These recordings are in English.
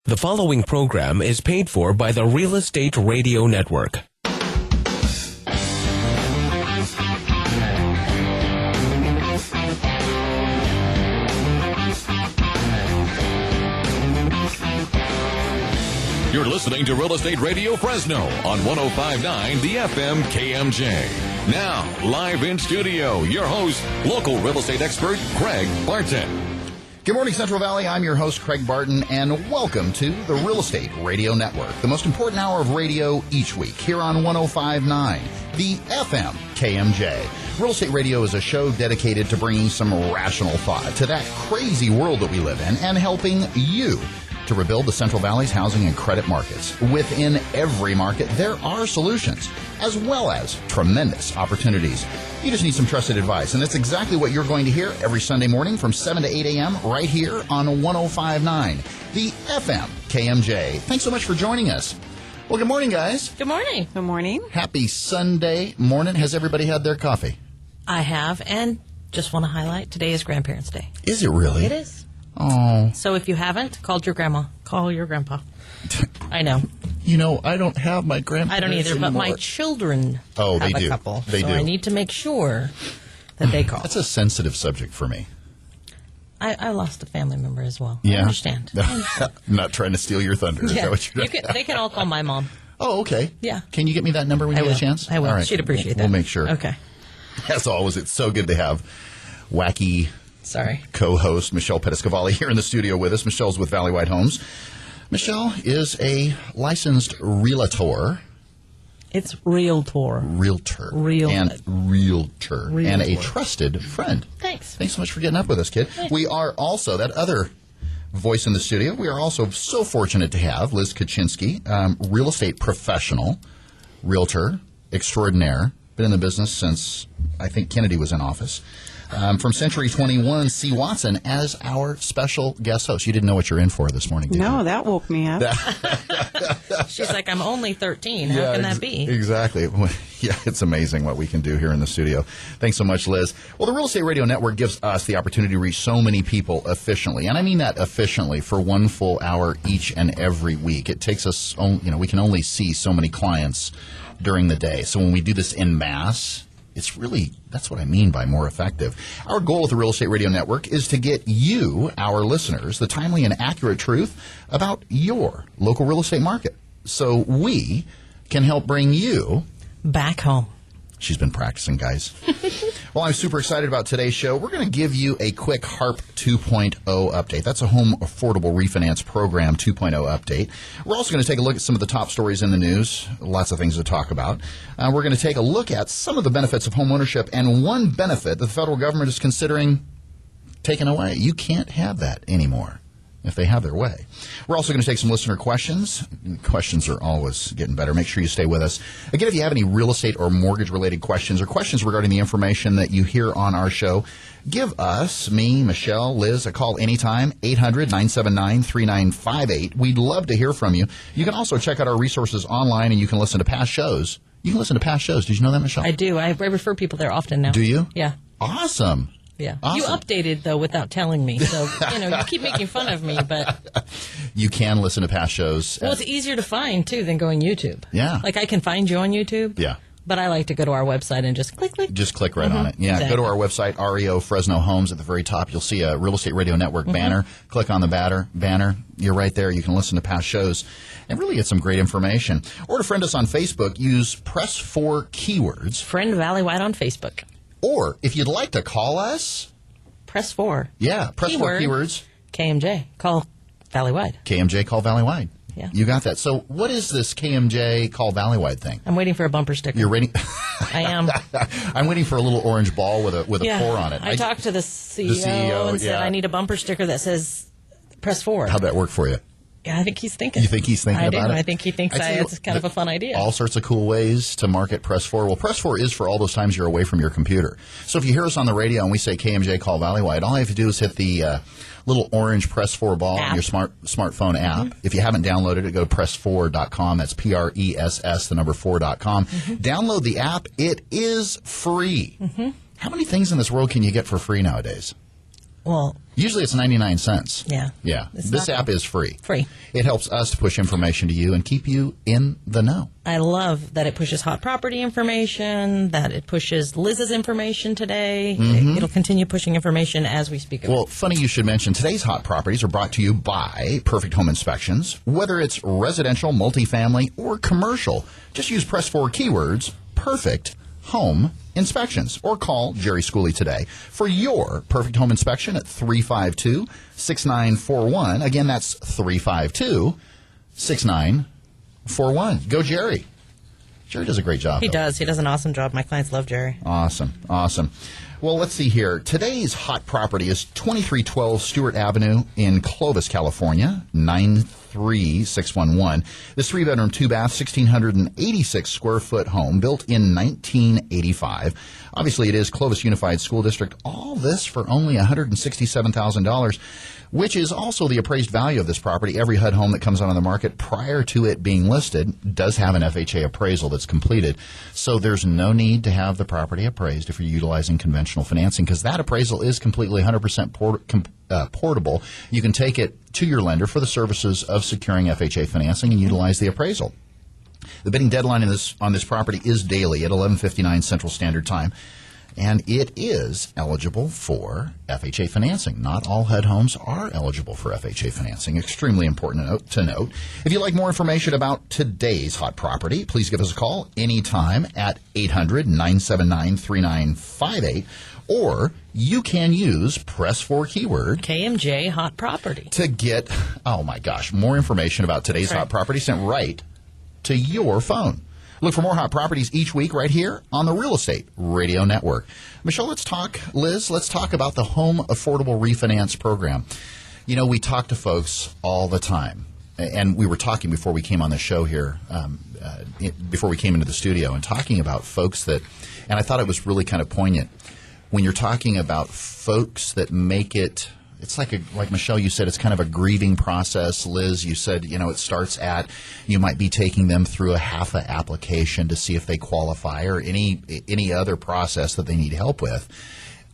The following program is paid for by the Real Estate Radio Network. You're listening to Real Estate Radio Fresno on 105.9 The FM KMJ. Now, live in studio, your host, local real estate expert, Craig Barton. Good morning, Central Valley. I'm your host, Craig Barton, and welcome to the Real Estate Radio Network, the most important hour of radio each week here on 105.9 The FM KMJ. Real Estate Radio is a show dedicated to bringing some rational thought to that crazy world that we live in and helping you to rebuild the Central Valley's housing and credit markets. Within every market, there are solutions, as well as tremendous opportunities. You just need some trusted advice, and that's exactly what you're going to hear every Sunday morning from 7 to 8 a.m. right here on 105.9, the FM KMJ. Thanks so much for joining us. Well, good morning, guys. Good morning. Good morning. Happy Sunday morning. Has everybody had their coffee? I have, and just want to highlight, today is Grandparents' Day. Is it really? It is. Oh. So if you haven't, called your grandma. Call your grandpa. I know. You know, I don't have my grandparents I don't either, anymore. but my children have a do. couple. They so do. I need to make sure that they call. That's a sensitive subject for me. I lost a family member as well. Yeah. I understand. I'm not trying to steal your thunder. Is that what you're they can all call my mom. Oh, okay. Yeah. Can you get me that number when you get a chance? I will. All right. She'd appreciate that. We'll make sure. Okay. As always, it's so good to have wacky co-host Michelle Pettiscavalli here in the studio with us. Michelle's with Valley White Homes. Michelle is a licensed realtor. It's realtor. Realtor. And a trusted friend. Thanks. Thanks so much for getting up with us, kid. Thanks. We are also, that other voice in the studio, we are also so fortunate to have Liz Kuchinski, real estate professional, realtor extraordinaire, been in the business since I think Kennedy was in office. From Century 21, C. Watson as our special guest host. You didn't know what you're in for this morning, did you? No, that woke me up. She's like, I'm only 13. How can that be? Exactly. Yeah, it's amazing what we can do here in the studio. Thanks so much, Liz. Well, the Real Estate Radio Network gives us the opportunity to reach so many people efficiently. And I mean that efficiently for one full hour each and every week. It takes us, we can only see so many clients during the day. So when we do this en masse, that's what I mean by more effective. Our goal with the Real Estate Radio Network is to get you, our listeners, the timely and accurate truth about your local real estate market so we can help bring you back home. She's been practicing, guys. Well, I'm super excited about today's show. We're going to give you a quick HARP 2.0 update. That's a Home Affordable Refinance Program 2.0 update. We're also going to take a look at some of the top stories in the news. Lots of things to talk about. We're going to take a look at some of the benefits of home ownership and one benefit that the federal government is considering taking away. You can't have that anymore if they have their way. We're also going to take some listener questions. Questions are always getting better. Make sure you stay with us. Again, if you have any real estate or mortgage-related questions or questions regarding the information that you hear on our show, give us, me, Michelle, Liz, a call anytime, 800-979-3958. We'd love to hear from you. You can also check out our resources online, and you can listen to past shows. You can listen to past shows. Did you know that, Michelle? I do. I refer people there often now. Do you? Yeah. Awesome. Yeah. Awesome. You updated, though, without telling me. So, you keep making fun of me, but... You can listen to past shows. Well, it's easier to find, too, than going YouTube. Yeah. Like, I can find you on YouTube. Yeah. But I like to go to our website and just click. Just click right on it. Yeah, Exactly. Go to our website, REO Fresno Homes. At the very top, you'll see a Real Estate Radio Network banner. Click on the banner. You're right there. You can listen to past shows and really get some great information. Or to friend us on Facebook, use Press 4 keywords. Friend Valley White on Facebook. Or if you'd like to call us... Press 4. Yeah, Press 4 keywords. KMJ. Call Valley White. KMJ, call Valley Wide. Yeah. You got that. So what is this KMJ, call Valley Wide thing? I'm waiting for a bumper sticker. You're waiting? I am. I'm waiting for a little orange ball with a pour on it. I talked to the CEO and said I need a bumper sticker that says Press 4. How'd that work for you? Yeah, I think he's thinking. You think he's thinking about it? I think he thinks it's kind of a fun idea. All sorts of cool ways to market Press 4. Well, Press 4 is for all those times you're away from your computer. So if you hear us on the radio and we say KMJ Call Valley Wide, all you have to do is hit the little orange Press 4 ball on your smartphone app. Mm-hmm. If you haven't downloaded it, go to press4.com. That's PRESS, the number 4.com. Mm-hmm. Download the app. It is free. Mm-hmm. How many things in this world can you get for free nowadays? Well, usually it's 99 cents. Yeah. Yeah. This app is free. Free. It helps us to push information to you and keep you in the know. I love that it pushes hot property information, that it pushes Liz's information today. It'll continue pushing information as we speak of it. Well, funny you should mention today's hot properties are brought to you by Perfect Home Inspections. Whether it's residential, multifamily, or commercial, just use press 4 keywords, Perfect Home Inspections, or call Jerry Schooley today for your perfect home inspection at 352-6941. Again, that's 352-6941. Go Jerry. Jerry does a great job. He does. He does an awesome job. My clients love Jerry. Awesome. Well, let's see here. Today's hot property is 2312 Stewart Avenue in Clovis, California, 93611. This 3-bedroom, 2-bath, 1,686 square foot home built in 1985. Obviously, it is Clovis Unified School District. All this for only $167,000, which is also the appraised value of this property. Every HUD home that comes on the market prior to it being listed does have an FHA appraisal that's completed. So there's no need to have the property appraised if you're utilizing conventional financing, because that appraisal is completely 100% portable. You can take it to your lender for the services of securing FHA financing and utilize the appraisal. The bidding deadline on this property is daily at 11:59 Central Standard Time, and it is eligible for FHA financing. Not all HUD homes are eligible for FHA financing. Extremely important to note. If you'd like more information about today's hot property, please give us a call anytime at 800-979-3958, or you can use press 4 keyword KMJ Hot Property to get, more information about today's hot property sent right to your phone. Look for more hot properties each week right here on the Real Estate Radio Network. Michelle, let's talk about the Home Affordable Refinance Program. You know, we talk to folks all the time, and we were talking before we came on the show here, before we came into the studio, and talking about folks that, and I thought it was really kind of poignant when you're talking about folks that make it. It's like Michelle, you said, it's kind of a grieving process. Liz, you said, it starts at, you might be taking them through a half a application to see if they qualify, or any other process that they need help with,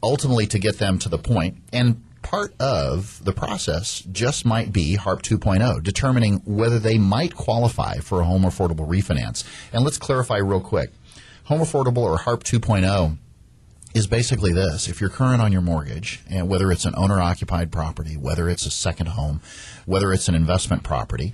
ultimately to get them to the point. And part of the process just might be HARP 2.0, determining whether they might qualify for a home affordable refinance. And let's clarify real quick. Home affordable, or HARP 2.0, is basically this. If you're current on your mortgage, and whether it's an owner-occupied property, whether it's a second home, whether it's an investment property,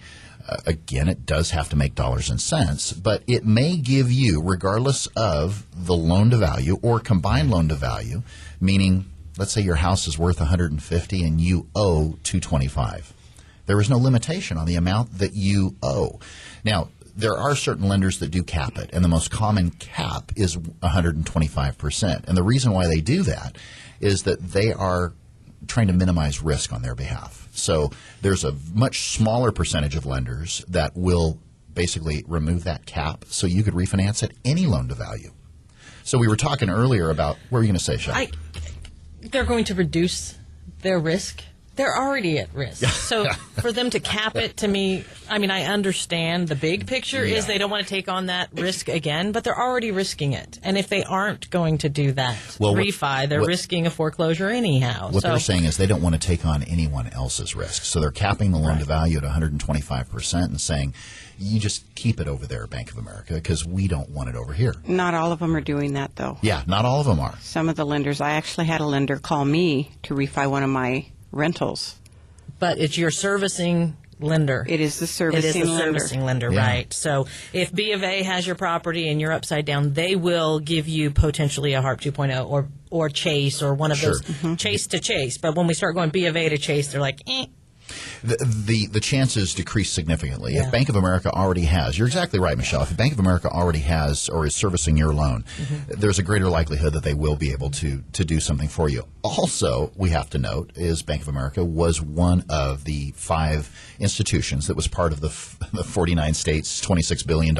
again, it does have to make dollars and cents, but it may give you, regardless of the loan-to-value or combined loan-to-value, meaning, let's say your house is worth $150 and you owe $225. There is no limitation on the amount that you owe. Now, there are certain lenders that do cap it, and the most common cap is 125%. And the reason why they do that is that they are trying to minimize risk on their behalf. So there's a much smaller percentage of lenders that will basically remove that cap so you could refinance at any loan to value. So we were talking earlier about, what were you going to say, Shay? They're going to reduce their risk. They're already at risk. So for them to cap it, to me, I understand the big picture is they don't want to take on that risk again, but they're already risking it. And if they aren't going to do that refi, they're risking a foreclosure anyhow. What they're saying is they don't want to take on anyone else's risk. So they're capping the loan to value at 125% and saying, you just keep it over there, Bank of America, because we don't want it over here. Not all of them are doing that, though. Yeah, not all of them are. Some of the lenders, I actually had a lender call me to refi one of my rentals. But it's your servicing lender. It is the servicing lender, right? So if B of A has your property and you're upside down, they will give you potentially a HARP 2.0 or Chase or one of those, Chase to Chase. But when we start going B of A to Chase, they're like, eh. The chances decrease significantly. If Bank of America already has, you're exactly right, Michelle, if Bank of America already has or is servicing your loan, there's a greater likelihood that they will be able to do something for you. Also, we have to note, is Bank of America was one of the 5 institutions that was part of the 49 states, $26 billion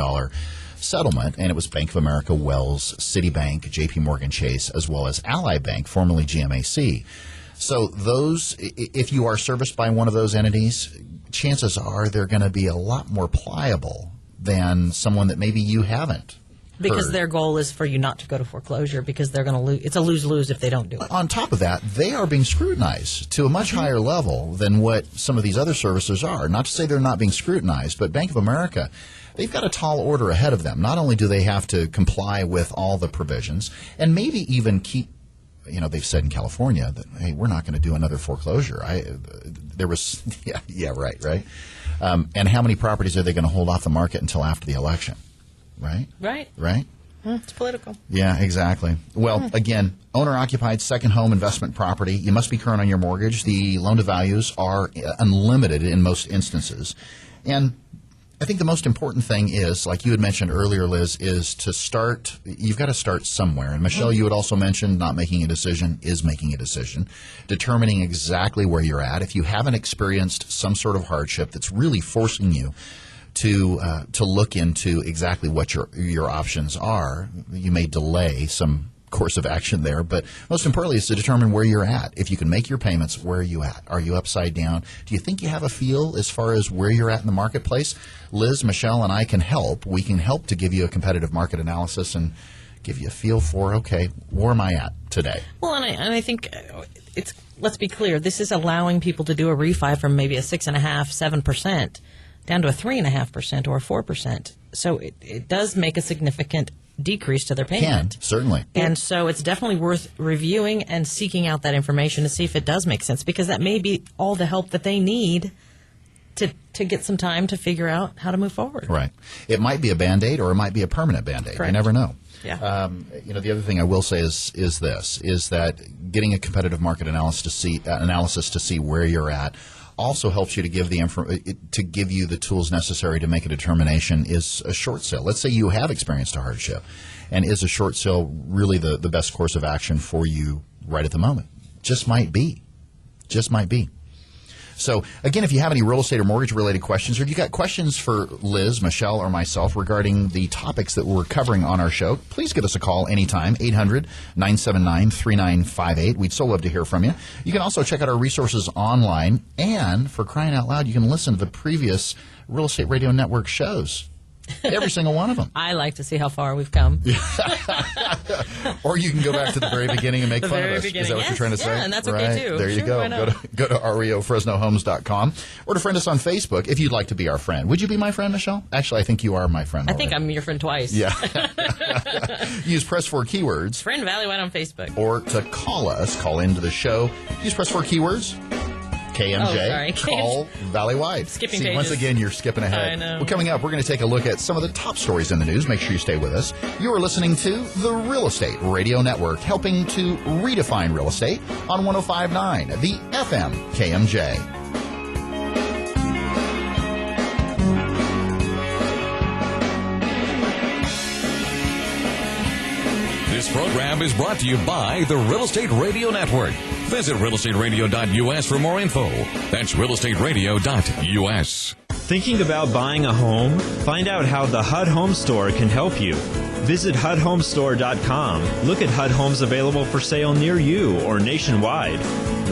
settlement, and it was Bank of America, Wells, Citibank, JP Morgan Chase, as well as Ally Bank, formerly GMAC. So those, if you are serviced by one of those entities, chances are they're going to be a lot more pliable than someone that maybe you haven't Because their goal is for you not to go to foreclosure because they're going to lose. It's a lose-lose if they don't do it. On top of that, they are being scrutinized to a much higher level than what some of these other servicers are. Not to say they're not being scrutinized, but Bank of America, they've got a tall order ahead of them. Not only do they have to comply with all the provisions and maybe even keep, they've said in California that, hey, we're not going to do another foreclosure. Right. And how many properties are they going to hold off the market until after the election? Right? Well, it's political. Yeah, exactly. Well, again, owner-occupied second home investment property. You must be current on your mortgage. The loan-to-values are unlimited in most instances. And I think the most important thing is, like you had mentioned earlier, Liz, is to start. You've got to start somewhere. And Michelle, you had also mentioned not making a decision is making a decision, determining exactly where you're at. If you haven't experienced some sort of hardship that's really forcing you to look into exactly what your options are, you may delay some course of action there, but most importantly is to determine where you're at. If you can make your payments, where are you at? Are you upside down? Do you think you have a feel as far as where you're at in the marketplace? Liz, Michelle, and I can help. We can help to give you a competitive market analysis and give you a feel for, okay, where am I at today? Well, and I think let's be clear, this is allowing people to do a refi from maybe a 6.5%, 7% down to a 3.5% or 4%. So it does make a significant decrease to their payment. Can, certainly. And so it's definitely worth reviewing and seeking out that information to see if it does make sense, because that may be all the help that they need to get some time to figure out how to move forward. Right. It might be a Band-Aid or it might be a permanent Band-Aid. Correct. You never know. Yeah. The other thing I will say is that getting a competitive market analysis to see where you're at also helps you to give you the tools necessary to make a determination. Is a short sale, let's say you have experienced a hardship, and is a short sale really the best course of action for you right at the moment? Just might be. So, again, if you have any real estate or mortgage-related questions, or if you got questions for Liz, Michelle, or myself regarding the topics that we're covering on our show, please give us a call anytime, 800-979-3958. We'd so love to hear from you. You can also check out our resources online, and for crying out loud, you can listen to the previous Real Estate Radio Network shows. Every single one of them. I like to see how far we've come. Or you can go back to the very beginning and make fun of us. Beginning. Is that what you're trying to say? Yeah, and that's okay too. There you Sure, go. why not? Go to REOFresnoHomes.com or to friend us on Facebook if you'd like to be our friend. Would you be my friend, Michelle? Actually, I think you are my friend. I think I'm your friend twice. Yeah. Use press 4 keywords. Friend Valley White on Facebook. Or to call into the show. Use press 4 keywords. KMJ, call Valley-wide. Skipping See, pages. Once again, you're skipping ahead. I know. Well, coming up, we're going to take a look at some of the top stories in the news. Make sure you stay with us. You are listening to the Real Estate Radio Network, helping to redefine real estate on 105.9, the FM KMJ. This program is brought to you by the Real Estate Radio Network. Visit realestateradio.us for more info. That's realestateradio.us. Thinking about buying a home? Find out how the HUD Home Store can help you. Visit HUDHomestore.com. Look at HUD homes available for sale near you or nationwide.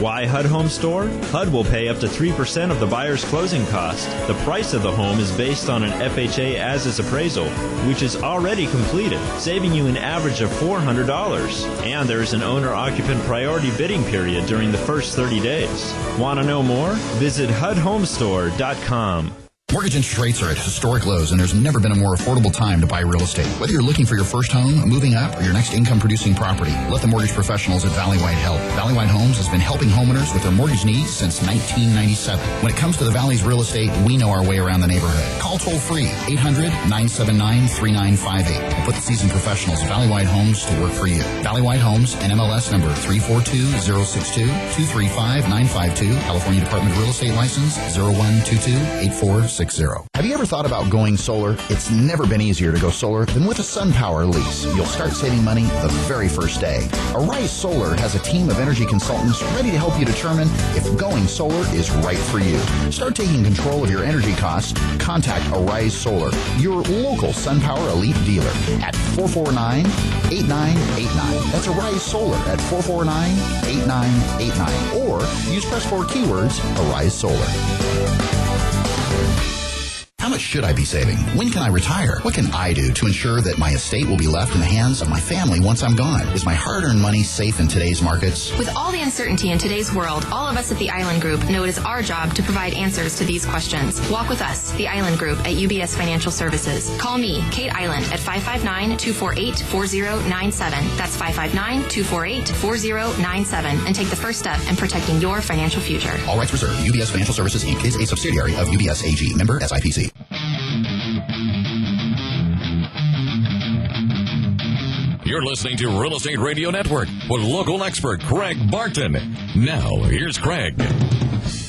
Why HUD Home Store? HUD will pay up to 3% of the buyer's closing cost. The price of the home is based on an FHA as-is appraisal, which is already completed, saving you an average of $400. And there is an owner-occupant priority bidding period during the first 30 days. Want to know more? Visit HUDHomestore.com. Mortgage interest rates are at historic lows, and there's never been a more affordable time to buy real estate. Whether you're looking for your first home, moving up, or your next income-producing property, let the mortgage professionals at Valley-Wide help. Valley-Wide Homes has been helping homeowners with their mortgage needs since 1997. When it comes to the Valley's real estate, we know our way around the neighborhood. Call toll-free, 800-979-3958, and put the seasoned professionals at Valley-Wide Homes to work for you. Valley-Wide Homes, NMLS number 342062, 235-952, California Department of Real Estate License 0122-8460. Have you ever thought about going solar? It's never been easier to go solar than with a SunPower lease. You'll start saving money the very first day. Arise Solar has a team of energy consultants ready to help you determine if going solar is right for you. Start taking control of your energy costs. Contact Arise Solar, your local SunPower Elite dealer at 449-8989. That's Arise Solar at 449-8989. Or use press 4 keywords, Arise Solar. How much should I be saving? When can I retire? What can I do to ensure that my estate will be left in the hands of my family once I'm gone? Is my hard-earned money safe in today's markets? With all the uncertainty in today's world, all of us at the Island Group know it is our job to provide answers to these questions. Walk with us, the Island Group at UBS Financial Services. Call me, Kate Island, at 559-248-4097. That's 559-248-4097. And take the first step in protecting your financial future. All rights reserved. UBS Financial Services, Inc. is a subsidiary of UBS AG. Member SIPC. You're listening to Real Estate Radio Network with local expert Craig Barton. Now, here's Craig.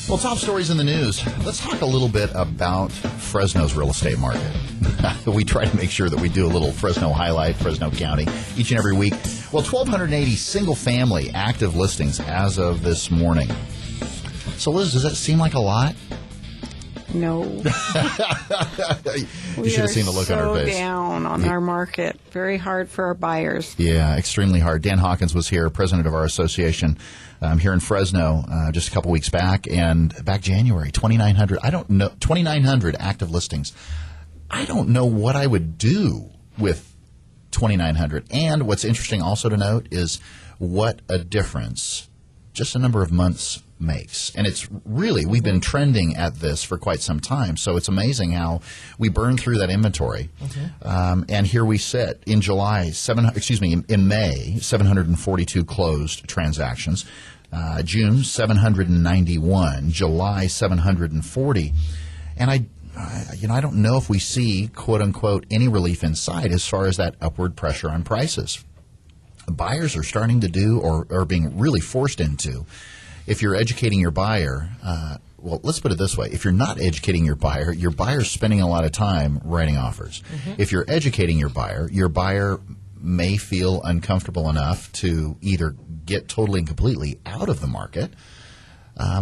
Well, top stories in the news. Let's talk a little bit about Fresno's real estate market. We try to make sure that we do a little Fresno highlight, Fresno County, each and every week. Well, 1,280 single-family active listings as of this morning. So, Liz, does that seem like a lot? No. You should have seen the look on her face. We are so down on our market. Very hard for our buyers. Yeah, extremely hard. Dan Hawkins was here, president of our association here in Fresno just a couple weeks back. And back January, 2,900. I don't know, 2,900 active listings. I don't know what I would do with 2,900. And what's interesting also to note is what a difference just a number of months makes. And it's really, we've been trending at this for quite some time. So it's amazing how we burn through that inventory. And here we sit in May, 742 closed transactions. June, 791. July, 740. And I don't know if we see, quote unquote, any relief in sight as far as that upward pressure on prices. Buyers are starting to do or are being really forced into. If you're educating your buyer, well, let's put it this way. If you're not educating your buyer's spending a lot of time writing offers. If you're educating your buyer may feel uncomfortable enough to either get totally and completely out of the market,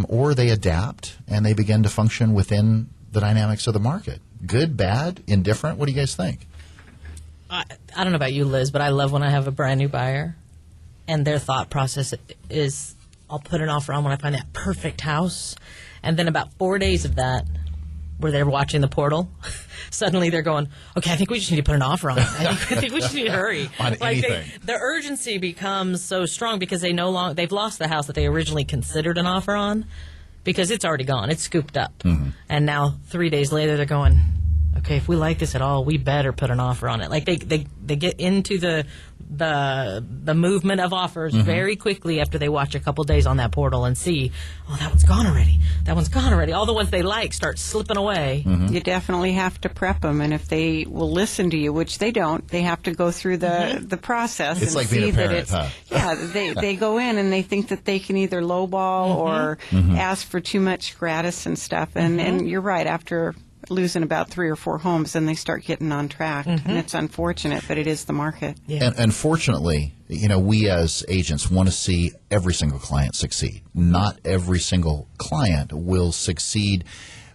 or they adapt and they begin to function within the dynamics of the market. Good, bad, indifferent? What do you guys think? I don't know about you, Liz, but I love when I have a brand new buyer and their thought process is I'll put an offer on when I find that perfect house. And then about 4 days of that, where they're watching the portal, suddenly they're going, okay, I think we just need to put an offer on it. I think we just need to hurry. On anything. The urgency becomes so strong because they've lost the house that they originally considered an offer on because it's already gone. It's scooped up. And now 3 days later, they're going, okay, if we like this at all, we better put an offer on it. Like they get into the movement of offers very quickly after they watch a couple days on that portal and see, oh, that one's gone already. That one's gone already. All the ones they like start slipping away. You definitely have to prep them, and if they will listen to you, which they don't, they have to go through the process. It's and like see being a parent, that it's, huh? Yeah, they go in and they think that they can either lowball or ask for too much gratis and stuff. And you're right, after losing about 3 or 4 homes, and they start getting on track. And it's unfortunate, but it is the market. Yeah. And fortunately, we as agents want to see every single client succeed. Not every single client will succeed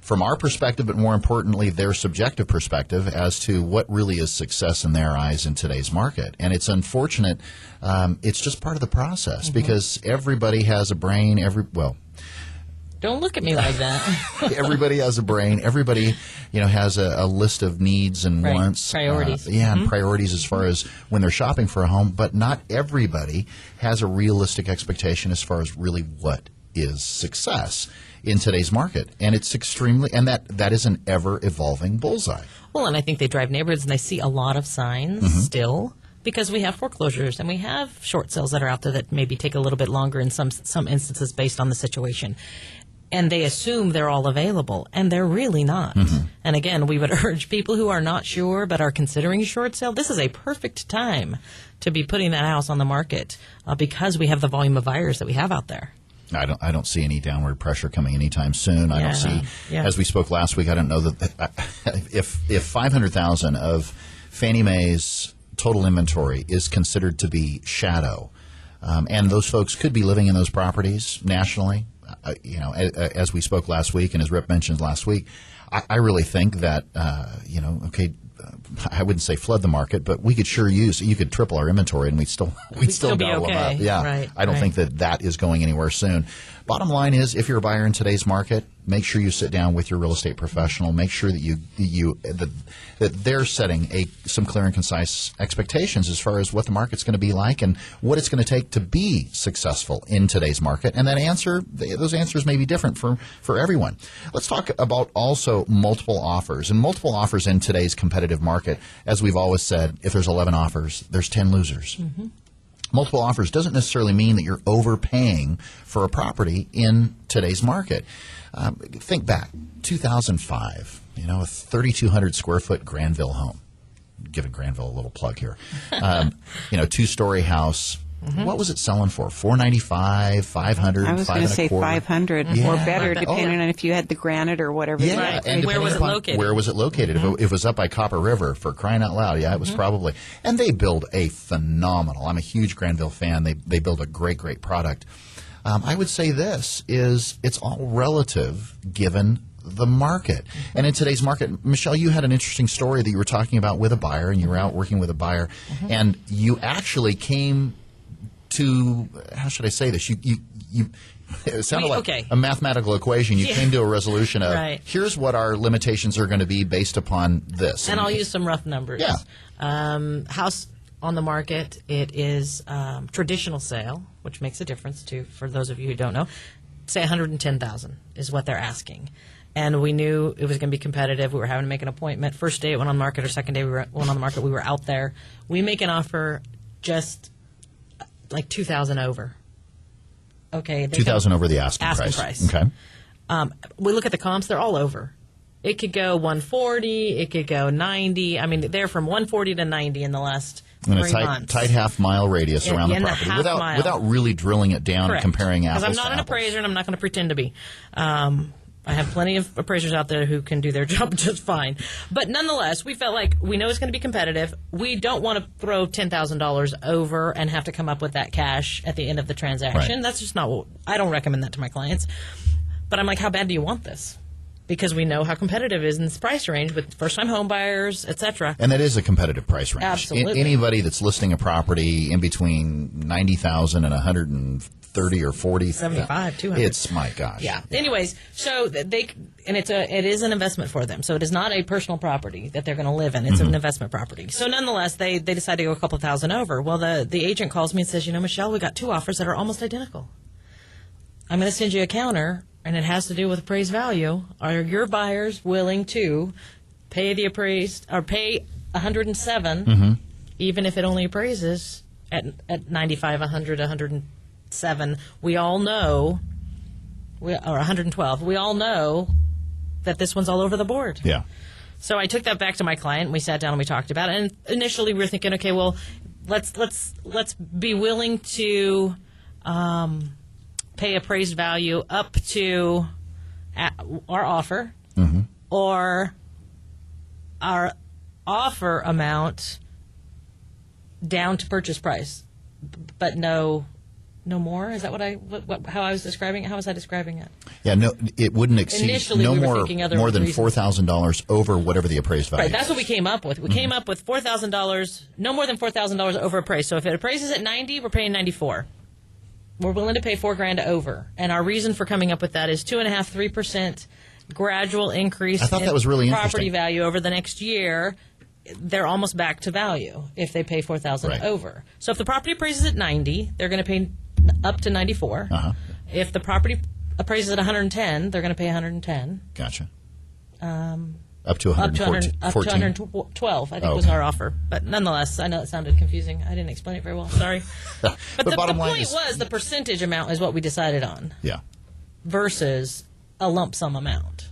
from our perspective, but more importantly, their subjective perspective as to what really is success in their eyes in today's market. And it's unfortunate. It's just part of the process because everybody has a brain. Don't look at me like that. Everybody has a brain. Everybody, has a list of needs and wants. Priorities. And priorities as far as when they're shopping for a home. But not everybody has a realistic expectation as far as really what is success in today's market. And it's that is an ever-evolving bullseye. Well, and I think they drive neighborhoods and they see a lot of signs still. Because we have foreclosures and we have short sales that are out there that maybe take a little bit longer in some instances based on the situation. And they assume they're all available, and they're really not. And again, we would urge people who are not sure but are considering a short sale, this is a perfect time to be putting that house on the market because we have the volume of buyers that we have out there. I don't see any downward pressure coming anytime soon. I don't see, as we spoke last week, I don't know that if 500,000 of Fannie Mae's total inventory is considered to be shadow, and those folks could be living in those properties nationally. As we spoke last week and as Rip mentioned last week, I really think that, I wouldn't say flood the market, but we could sure you could triple our inventory and we'd still gobble them up. Yeah. Right, I don't think that is going anywhere soon. Bottom line is, if you're a buyer in today's market, make sure you sit down with your real estate professional. Make sure that that they're setting some clear and concise expectations as far as what the market's going to be like and what it's going to take to be successful in today's market. And those answers may be different for everyone. Let's talk about also multiple offers. And multiple offers in today's competitive market, as we've always said, if there's 11 offers, there's 10 losers. Mm-hmm. Multiple offers doesn't necessarily mean that you're overpaying for a property in today's market. Think back, 2005, a 3,200 square foot Granville home. Giving Granville a little plug here. 2-story house. Mm-hmm. What was it selling for? $495, $500, I was going to say $500 or better, depending on if you had the granite or whatever. Yeah, right. And where was it located? Where was it located? Mm-hmm. If it was up by Copper River, for crying out loud, it was probably. And they build a phenomenal. I'm a huge Granville fan. They build a great product. I would say this is it's all relative given the market. And in today's market, Michelle, you had an interesting story that you were talking about with a buyer, and you were out working with a buyer, and you actually came to, how should I say this? It sounded like a mathematical equation. You came to a resolution of, here's what our limitations are going to be based upon this. And I'll use some rough numbers. Yeah. House on the market, it is traditional sale, which makes a difference too, for those of you who don't know. Say $110,000 is what they're asking. And we knew it was going to be competitive. We were having to make an appointment. First day it went on the market, or second day we went on the market, we were out there. We make an offer just like $2,000 over. Okay, $2,000 over the asking price. Okay. We look at the comps; they're all over. It could go 140, it could go 90. I mean, they're from 140 to 90 in the last 3 months. Tight half-mile radius around the property without really drilling it down and comparing apples to apples. Because I'm not an appraiser, and I'm not going to pretend to be. I have plenty of appraisers out there who can do their job just fine. But nonetheless, we felt like we know it's going to be competitive. We don't want to throw $10,000 over and have to come up with that cash at the end of the transaction. Right. That's just not what I don't recommend that to my clients. But I'm like, how bad do you want this? Because we know how competitive it is in this price range with first-time home buyers, et cetera. And that is a competitive price range. Absolutely. Anybody that's listing a property in between $90,000 and $130 or $40, 75, 200. It's my gosh. Yeah. Anyways, so it is an investment for them. So it is not a personal property that they're going to live in. It's an investment property. So nonetheless, they decide to go a couple thousand over. Well, the agent calls me and says, Michelle, we got 2 offers that are almost identical. I'm going to send you a counter, and it has to do with appraised value. Are your buyers willing to pay the appraised or pay $107, even if it only appraises at 95, 100, 107? We all know, or 112. We all know that this one's all over the board. Yeah. So I took that back to my client, and we sat down and we talked about it. And initially, we were thinking, okay, well, let's be willing to pay appraised value up to our offer, or our offer amount down to purchase price, but no more. Is that how I was describing it? How was I describing it? Yeah, no, it wouldn't exceed Initially, no we were more thinking other than reasons. $4,000 over whatever the appraised value. Right, that's what we came up with. We came up with $4,000, no more than $4,000 over appraised. So if it appraises at 90, we're paying 94. We're willing to pay $4,000 over, and our reason for coming up with that is 2.5–3% gradual increase. I thought that was really property value over the next year. They're almost back to value if they pay $4,000 over. So if the property appraises at 90, they're going to pay up to 94. If the property appraises at 110, they're going to pay 110. Gotcha. Up to 114. Up to 112, I think, was our offer. But nonetheless, I know it sounded confusing. I didn't explain it very well. Sorry. But the point was the percentage amount is what we decided on. Yeah. Versus a lump sum amount,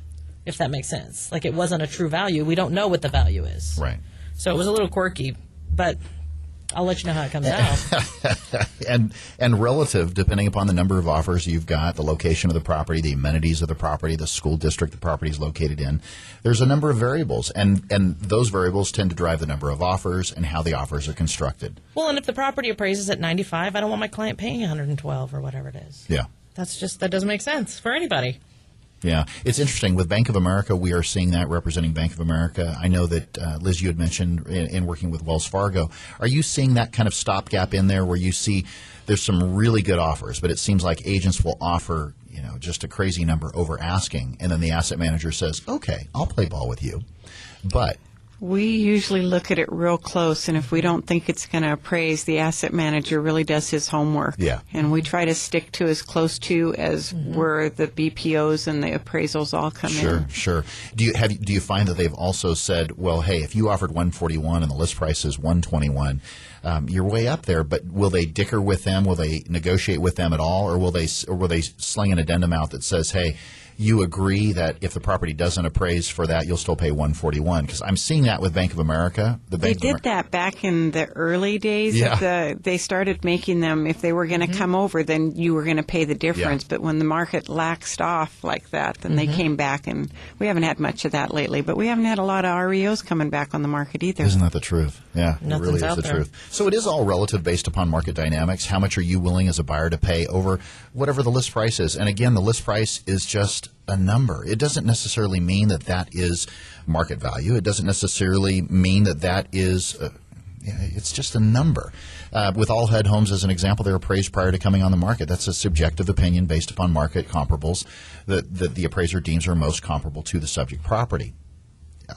if that makes sense. Like, it wasn't a true value. We don't know what the value is. Right. So it was a little quirky, but I'll let you know how it comes out. And relative, depending upon the number of offers you've got, the location of the property, the amenities of the property, the school district the property is located in, there's a number of variables. And those variables tend to drive the number of offers and how the offers are constructed. Well, and if the property appraises at 95, I don't want my client paying 112 or whatever it is. Yeah. That doesn't make sense for anybody. Yeah. It's interesting. With Bank of America, we are seeing that, representing Bank of America. I know that, Liz, you had mentioned in working with Wells Fargo. Are you seeing that kind of stopgap in there where you see there's some really good offers, but it seems like agents will offer just a crazy number over asking, and then the asset manager says, okay, I'll play ball with you. But we usually look at it real close, and if we don't think it's going to appraise, the asset manager really does his homework. Yeah. And we try to stick to as close to as where the BPOs and the appraisals all come in. Sure. Do you find that they've also said, well, hey, if you offered 141 and the list price is 121, you're way up there, but will they dicker with them? Will they negotiate with them at all, or will they sling an addendum out that says, hey, you agree that if the property doesn't appraise for that, you'll still pay 141? Because I'm seeing that with Bank of America. They did that back in the early days. Yeah. They started making them, if they were going to come over, then you were going to pay the difference. Yeah. But when the market laxed off like that, then they came back, and we haven't had much of that lately. But we haven't had a lot of REOs coming back on the market either. Isn't that the truth? Yeah, Nothing's it really is out the there. truth. So it is all relative based upon market dynamics. How much are you willing as a buyer to pay over whatever the list price is? And again, the list price is just a number. It doesn't necessarily mean that that is market value. It doesn't necessarily mean that that is it's just a number. With all HUD homes as an example, they're appraised prior to coming on the market. That's a subjective opinion based upon market comparables that the appraiser deems are most comparable to the subject property.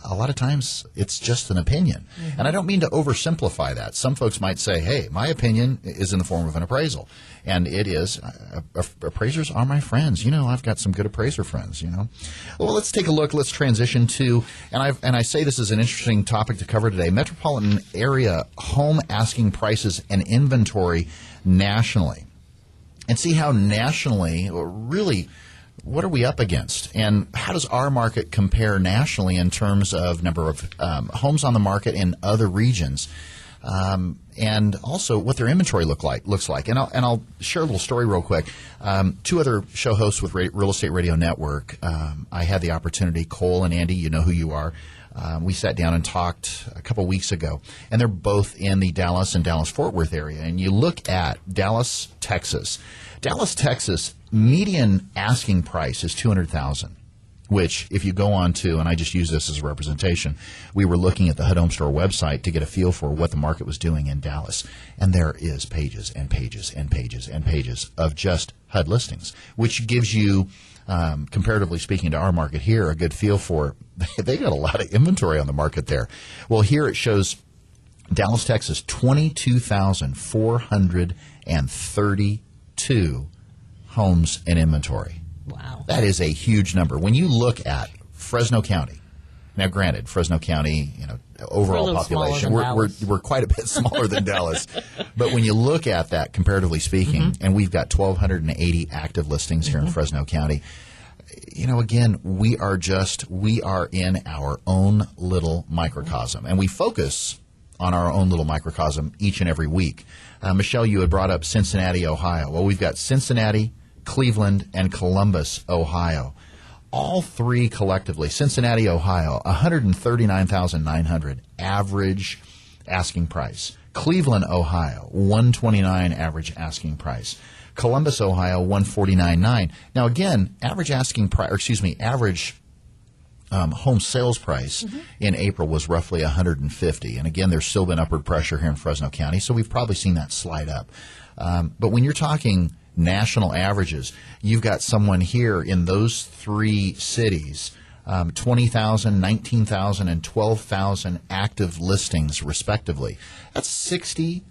A lot of times it's just an opinion. And I don't mean to oversimplify that. Some folks might say, hey, my opinion is in the form of an appraisal. And it is. Appraisers are my friends. I've got some good appraiser friends, Well, let's take a look. Let's transition to, and I say this is an interesting topic to cover today, metropolitan area home asking prices and inventory nationally. And see how nationally, really, what are we up against, and how does our market compare nationally in terms of number of homes on the market in other regions, and also what their inventory looks like. And I'll share a little story real quick. Two other show hosts with Real Estate Radio Network. I had the opportunity. Cole and Andy, you know who you are. We sat down and talked a couple weeks ago, and they're both in the Dallas and Dallas-Fort Worth area. And you look at Dallas, Texas. Dallas, Texas, median asking price is $200,000, which if you go on to, and I just use this as a representation, we were looking at the HUD Home Store website to get a feel for what the market was doing in Dallas. And there is pages and pages and pages and pages of just HUD listings, which gives you, comparatively speaking to our market here, a good feel for, they got a lot of inventory on the market there. Well, here it shows Dallas, Texas, 22,432 homes in inventory. Wow. That is a huge number. When you look at Fresno County, now granted, Fresno County, overall population, we're quite a bit smaller than Dallas. But when you look at that, comparatively speaking, and we've got 1,280 active listings here in Fresno County, again, we are in our own little microcosm, and we focus on our own little microcosm each and every week. Michelle, you had brought up Cincinnati, Ohio. Well, we've got Cincinnati, Cleveland, and Columbus, Ohio. All three collectively, Cincinnati, Ohio, $139,900 average asking price. Cleveland, Ohio, $129,000 average asking price. Columbus, Ohio, $149,900. Now again, average home sales price in April was roughly $150,000, and again, there's still been upward pressure here in Fresno County, so we've probably seen that slide up. But when you're talking national averages, you've got someone here in those three cities, 20,000, 19,000, and 12,000 active listings, respectively. That's 60.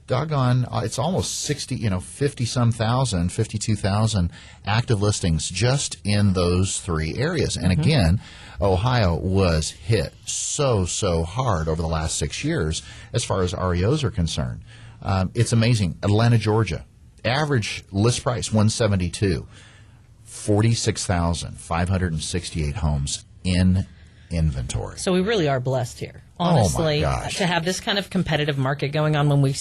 It's almost 60, 50-some thousand, 52,000 active listings just in those three areas. And again, Ohio was hit so hard over the last 6 years as far as REOs are concerned. It's amazing. Atlanta, Georgia, average list price, $172,000, 46,568 homes in inventory. So we really are blessed here, honestly, to have this kind of competitive market going on. We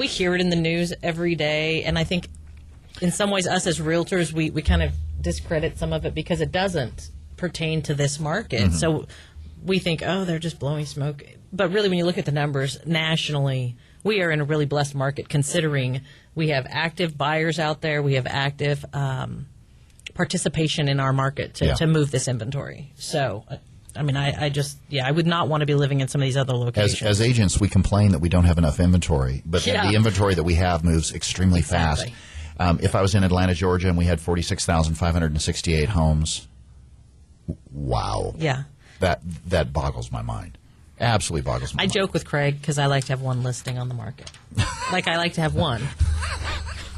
hear it in the news every day, and I think in some ways us as realtors, we kind of discredit some of it because it doesn't pertain to this market. So we think, they're just blowing smoke. But really, when you look at the numbers nationally, we are in a really blessed market considering we have active buyers out there. We have active participation in our market to move this inventory. So I would not want to be living in some of these other locations. As agents, we complain that we don't have enough inventory, but the inventory that we have moves extremely fast. If I was in Atlanta, Georgia, and we had 46,568 homes, wow. Yeah. That boggles my mind. Absolutely boggles my mind. I joke with Craig because I like to have one listing on the market. Like, I like to have one.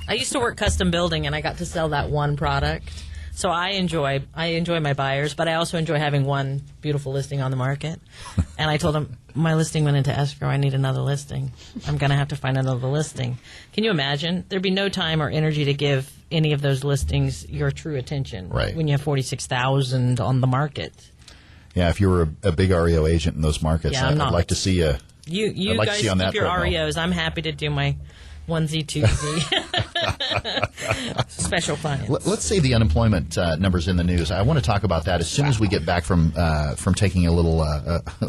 I used to work custom building, and I got to sell that one product. So I enjoy my buyers, but I also enjoy having one beautiful listing on the market. And I told him, my listing went into escrow. I need another listing. I'm going to have to find another listing. Can you imagine? There'd be no time or energy to give any of those listings your true attention when you have 46,000 on the market. Yeah, if you were a big REO agent in those markets, I'd like to see you. You like guys to see on keep that your treadmill. REOs. I'm happy to do my onesie, twosie. Special clients. Let's say the unemployment numbers in the news. I want to talk about that as soon as we get back from taking a little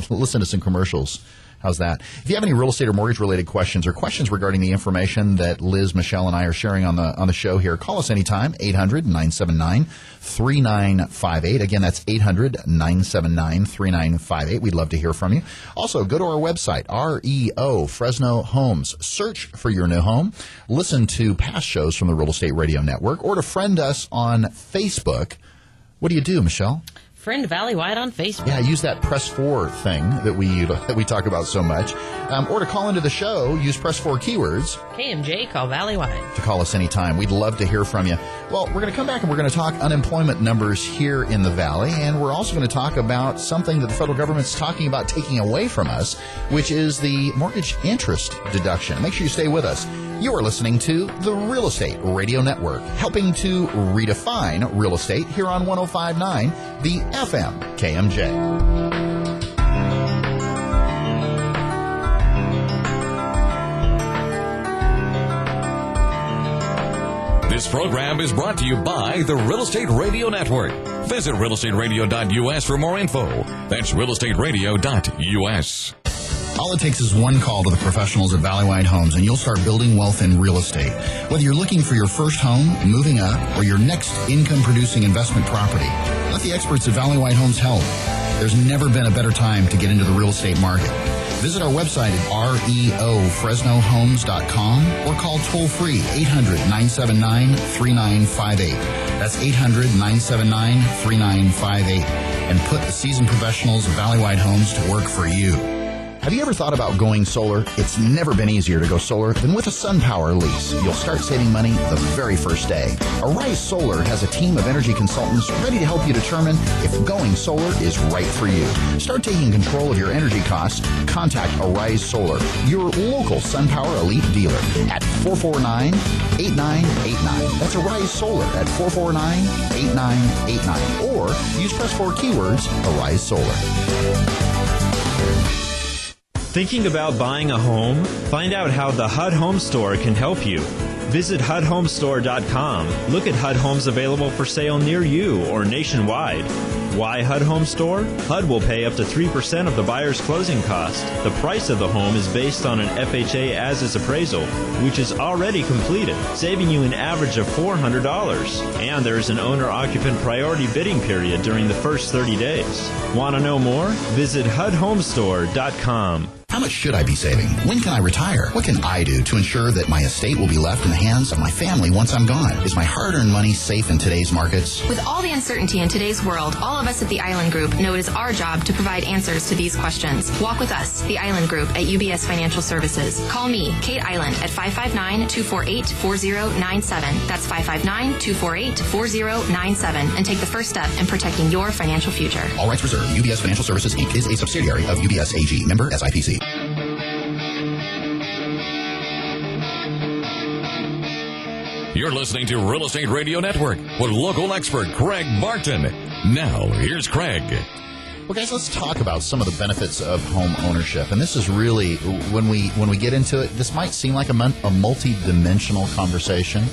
listen to some commercials. How's that? If you have any real estate or mortgage related questions or questions regarding the information that Liz, Michelle, and I are sharing on the show here, call us anytime, 800-979-3958. Again, that's 800-979-3958. We'd love to hear from you. Also, go to our website, REO, Fresno Homes. Search for your new home. Listen to past shows from the Real Estate Radio Network, or to friend us on Facebook. What do you do, Michelle? Friend Valley-wide on Facebook. Yeah, use that press 4 thing that we talk about so much. Or to call into the show, use press 4 keywords. KMJ, call Valley-wide. To call us anytime. We'd love to hear from you. Well, we're going to come back and we're going to talk unemployment numbers here in the Valley. And we're also going to talk about something that the federal government's talking about taking away from us, which is the mortgage interest deduction. Make sure you stay with us. You are listening to the Real Estate Radio Network, helping to redefine real estate here on 105.9, the FM KMJ. This program is brought to you by the Real Estate Radio Network. Visit realestateradio.us for more info. That's realestateradio.us. All it takes is one call to the professionals at Valley-Wide Homes, and you'll start building wealth in real estate. Whether you're looking for your first home, moving up, or your next income-producing investment property, let the experts at Valley-Wide Homes help. There's never been a better time to get into the real estate market. Visit our website at reofresnohomes.com or call toll-free 800-979-3958. That's 800-979-3958. And put the seasoned professionals of Valley-Wide Homes to work for you. Have you ever thought about going solar? It's never been easier to go solar than with a SunPower lease. You'll start saving money the very first day. Arise Solar has a team of energy consultants ready to help you determine if going solar is right for you. Start taking control of your energy costs. Contact Arise Solar, your local SunPower Elite dealer, at 449-8989. That's Arise Solar at 449-8989. Or use press 4 keywords, Arise Solar. Thinking about buying a home? Find out how the HUD Home Store can help you. Visit HUDHomestore.com. Look at HUD homes available for sale near you or nationwide. Why HUD Home Store? HUD will pay up to 3% of the buyer's closing cost. The price of the home is based on an FHA as-is appraisal, which is already completed, saving you an average of $400. And there is an owner-occupant priority bidding period during the first 30 days. Want to know more? Visit HUDHomestore.com. How much should I be saving? When can I retire? What can I do to ensure that my estate will be left in the hands of my family once I'm gone? Is my hard-earned money safe in today's markets? With all the uncertainty in today's world, all of us at the Island Group know it is our job to provide answers to these questions. Walk with us, the Island Group at UBS Financial Services. Call me, Kate Island, at 559-248-4097. That's 559-248-4097, and take the first step in protecting your financial future. All rights reserved. UBS Financial Services, Inc. is a subsidiary of UBS AG. Member SIPC. You're listening to Real Estate Radio Network with local expert Craig Barton. Now, here's Craig. Well, guys, let's talk about some of the benefits of home ownership. And this is really, when we get into it, this might seem like a multi-dimensional conversation,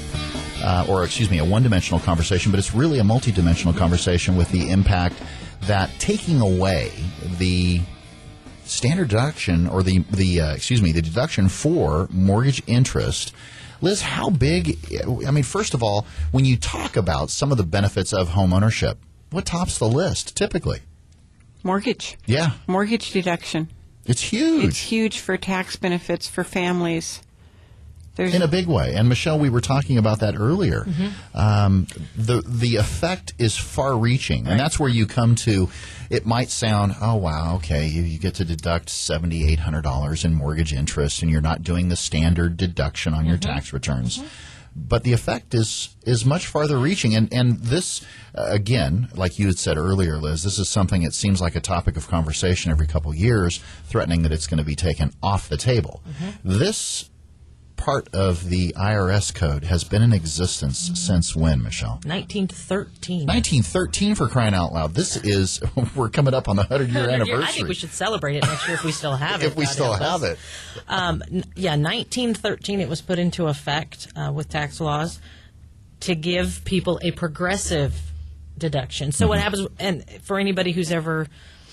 a one-dimensional conversation, but it's really a multi-dimensional conversation with the impact that taking away the standard deduction, or the deduction for mortgage interest. Liz, how big? I mean, first of all, when you talk about some of the benefits of home ownership, what tops the list typically? Mortgage. Yeah. Mortgage deduction. It's huge. It's huge for tax benefits for families. in a big way. And Michelle, we were talking about that earlier. The effect is far-reaching, and that's where you come to. It might sound, oh wow, okay, you get to deduct $7,800 in mortgage interest, and you're not doing the standard deduction on your tax returns. But the effect is much farther reaching. And this, again, like you had said earlier, Liz, this is something that seems like a topic of conversation every couple of years, threatening that it's going to be taken off the table. This part of the IRS code has been in existence since when, Michelle? 1913. 1913, for crying out loud. This is, we're coming up on the 100-year anniversary. I think we should celebrate it next year if we still have it. If we still have it. 1913 it was put into effect with tax laws to give people a progressive deduction. So what happens, and for anybody who's ever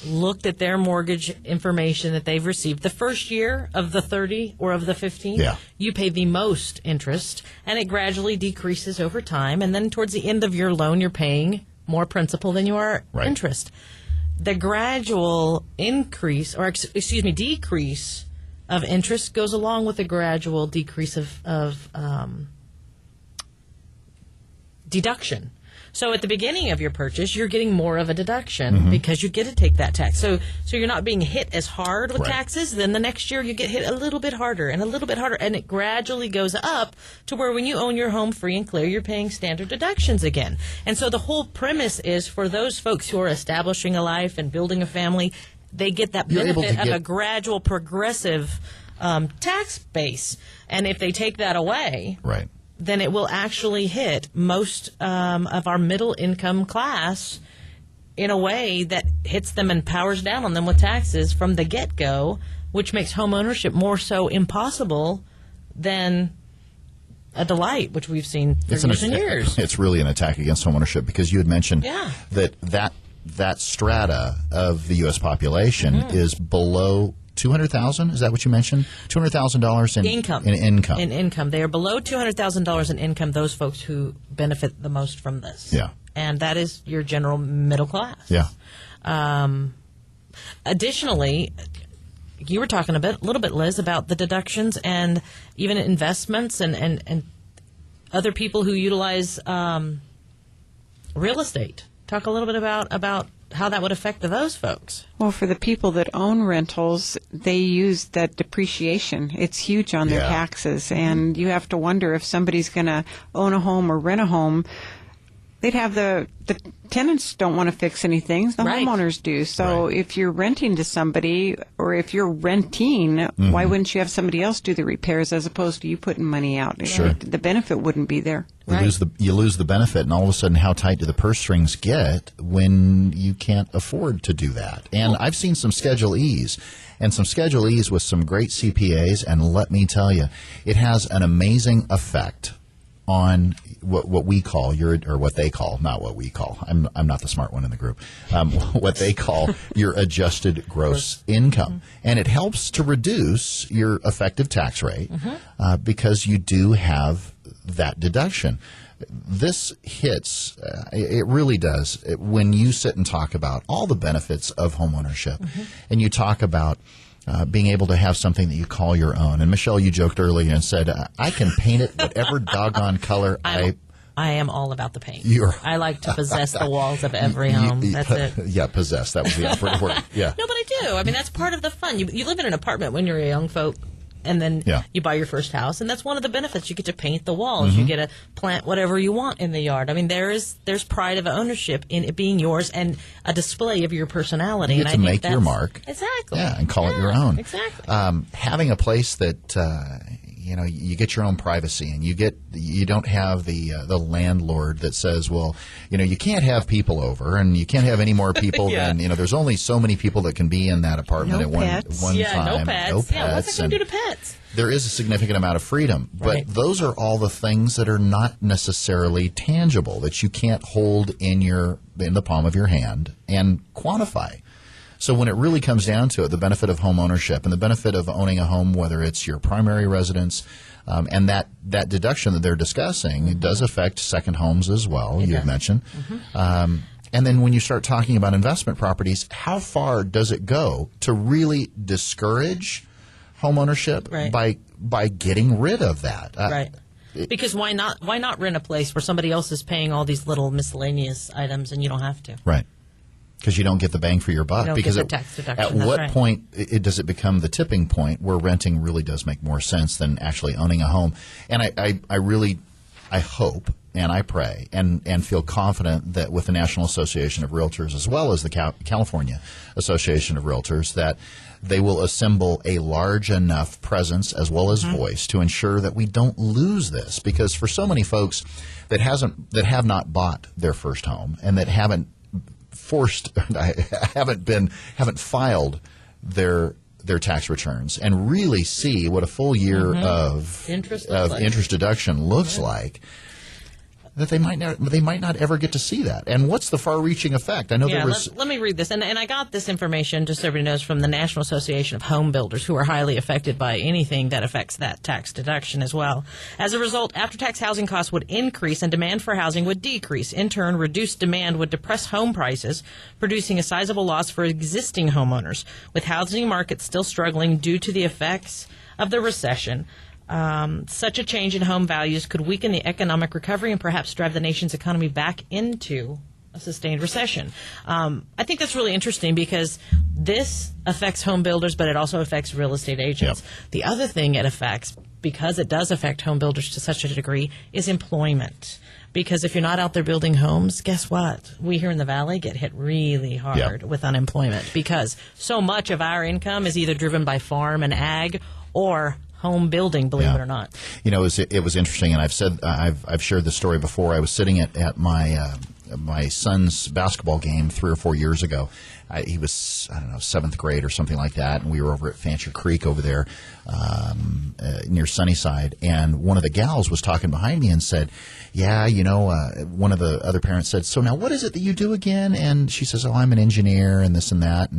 looked at their mortgage information that they've received, the first year of the 30 or of the 15, you pay the most interest, and it gradually decreases over time. And then towards the end of your loan, you're paying more principal than you are interest. The gradual increase, or decrease of interest goes along with the gradual decrease of deduction. So at the beginning of your purchase, you're getting more of a deduction because you get to take that tax. So you're not being hit as hard with taxes. Then the next year you get hit a little bit harder and a little bit harder, and it gradually goes up to where when you own your home free and clear, you're paying standard deductions again. And so the whole premise is for those folks who are establishing a life and building a family, they get that benefit of a gradual progressive tax base. And if they take that away, then it will actually hit most of our middle income class in a way that hits them and powers down on them with taxes from the get-go, which makes home ownership more so impossible than a delight, which we've seen for years and years. It's really an attack against home ownership, because you had mentioned that strata of the U.S. population is below 200,000. Is that what you mentioned? $200,000 in income. In income, they are below $200,000 in income. Those folks who benefit the most from this. And that is your general middle class. Additionally, you were talking a little bit, Liz, about the deductions and even investments and other people who utilize real estate. Talk a little bit about how that would affect those folks. Well, for the people that own rentals, they use that depreciation. It's huge on their taxes, and you have to wonder if somebody's going to own a home or rent a home. They'd have the tenants don't want to fix anything. The homeowners do. So if you're renting to somebody, or if you're renting, why wouldn't you have somebody else do the repairs as opposed to you putting money out? Sure. The benefit wouldn't be there. You lose the benefit, and all of a sudden, how tight do the purse strings get when you can't afford to do that? And I've seen some Schedule E's, and some Schedule E's with some great CPAs, and let me tell you, it has an amazing effect on what we call or what they call, not what we call. I'm not the smart one in the group. What they call your adjusted gross income, and it helps to reduce your effective tax rate because you do have that deduction. This hits, it really does, when you sit and talk about all the benefits of homeownership, and you talk about being able to have something that you call your own. And Michelle, you joked earlier and said, I can paint it whatever doggone color I am all about the paint. I like to possess the walls of every home. That's it. Yeah, possess. That was the operative word. Yeah. No, but I do. I mean, that's part of the fun. You live in an apartment when you're a young folk, and then you buy your first house, and that's one of the benefits. You get to paint the walls. You get to plant whatever you want in the yard. I mean, there's pride of ownership in it being yours and a display of your personality. You get to make your mark. Exactly. Yeah, and call it your own. Exactly. Having a place that you get your own privacy, and you don't have the landlord that says, well, you can't have people over, and you can't have any more people than there's only so many people that can be in that apartment at one time. No pets. Yeah, what's that going to do to pets? There is a significant amount of freedom, but those are all the things that are not necessarily tangible, that you can't hold in the palm of your hand and quantify. So when it really comes down to it, the benefit of home ownership and the benefit of owning a home, whether it's your primary residence, and that deduction that they're discussing, it does affect second homes as well, you had mentioned. And then when you start talking about investment properties, how far does it go to really discourage homeownership by getting rid of that. Right. Because why not rent a place where somebody else is paying all these little miscellaneous items and you don't have to? Right. Because you don't get the bang for your buck. You don't because get the tax deduction. at what point does it become the tipping point where renting really does make more sense than actually owning a home? And I hope and I pray and feel confident that with the National Association of Realtors as well as the California Association of Realtors that they will assemble a large enough presence as well as voice to ensure that we don't lose this. Because for so many folks that have not bought their first home and that haven't filed their tax returns and really see what a full year of interest deduction looks like, that they might not ever get to see that. And what's the far-reaching effect? I know there was. Let me read this, and I got this information, just so everybody knows, from the National Association of Home Builders, who are highly affected by anything that affects that tax deduction as well. As a result, after-tax housing costs would increase and demand for housing would decrease. In turn, reduced demand would depress home prices, producing a sizable loss for existing homeowners. With housing markets still struggling due to the effects of the recession, such a change in home values could weaken the economic recovery and perhaps drive the nation's economy back into a sustained recession. I think that's really interesting because this affects home builders, but it also affects real estate agents. Yep. The other thing it affects, because it does affect home builders to such a degree, is employment. Because if you're not out there building homes, guess what? We here in the Valley get hit really hard with unemployment because so much of our income is either driven by farm and ag or home building, believe it or not. You know, it was interesting, and I've shared this story before. I was sitting at my son's basketball game 3 or 4 years ago. He was, I don't know, 7th grade or something like that, and we were over at Fancher Creek over there near Sunnyside, and one of the gals was talking behind me and said, one of the other parents said, so now what is it that you do again? And she says, I'm an engineer and this and that,